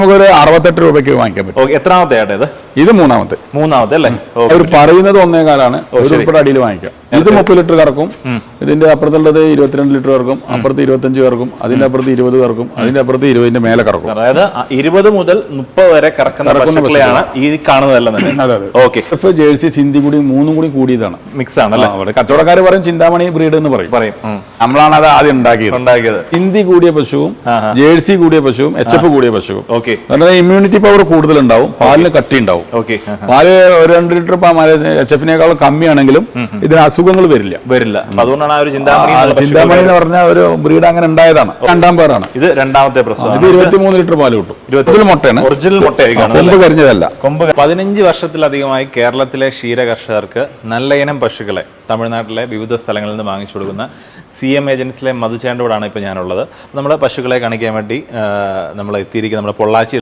നമുക്കൊരു 68 രൂപയ്ക്ക് വാങ്ങിക്കാൻ പറ്റും. എത്രാമത്തെ ആട്ടെ ഇത്? ഇത് മൂന്നാമത്തെ അല്ലേ? അവർ പറയുന്നത് 1.25 1 അടിയിൽ വാങ്ങിക്കാം. ഇത് 30 ലിറ്റർ കറക്കും. ഇതിന്റെ അപ്പുറത്തുള്ളത് 22 ലിറ്റർ കറക്കും, അപ്പുറത്ത് 25 കറക്കും, അതിന്റെ അപ്പുറത്ത് 20 കറക്കും, അതിന്റെ അപ്പുറത്ത് 20ന്റെ മേലെ കറക്കും. അതായത് 20 മുതൽ 30 വരെ കറക്കുന്ന പശുക്കളെയാണ് ഈ കാണുന്നതല്ല തന്നെ. ഇപ്പൊ ജേഴ്സി സിന്ധി കൂടി മൂന്നും കൂടി കൂടിയതാണ്, മിക്സ് ആണ്. കച്ചവടക്കാർ പറയും ചിന്താമണി ബ്രീഡ് എന്ന് പറയും. നമ്മളാണ് അത് ആദ്യം ഉണ്ടാക്കിയത്. ഹിന്ദി കൂടിയ പശുവും ജേഴ്സി കൂടിയ പശുവും HF കൂടിയ പശുവും. ഇമ്മ്യൂണിറ്റി പവർ കൂടുതലുണ്ടാവും, പാലിന് കട്ടി ഉണ്ടാവും. പാല് 2 ലിറ്റർ HF-നേക്കാളും കമ്മിയാണെങ്കിലും ഇതിന് അസുഖങ്ങൾ വരില്ല. അതുകൊണ്ടാണ് ചിന്താമണി എന്ന് പറഞ്ഞ ഒരു ബ്രീഡ് അങ്ങനെ ഉണ്ടായതാണ്. 2ാം പേരാണ് ഇത്. 2ാമത്തെ പ്രസവം. ഇത് 23 ലിറ്റർ പാല് കിട്ടും. 20 മുട്ടയാണ്, ഒറിജിനൽ മുട്ടയായി. കൊമ്പ് കരിഞ്ഞതല്ല. 15 വർഷത്തിലധികമായി കേരളത്തിലെ ക്ഷീര കർഷകർക്ക് നല്ല ഇനം പശുക്കളെ തമിഴ്നാട്ടിലെ വിവിധ സ്ഥലങ്ങളിൽ നിന്ന് വാങ്ങിച്ചു കൊടുക്കുന്ന CM ഏജൻസിലെ മധുചേട്ടനോടാണ് ഇപ്പോൾ ഞാനുള്ളത്. നമ്മുടെ പശുക്കളെ കാണിക്കാൻ വേണ്ടി നമ്മൾ എത്തിയിരിക്കുന്നത് നമ്മുടെ പൊള്ളാച്ചി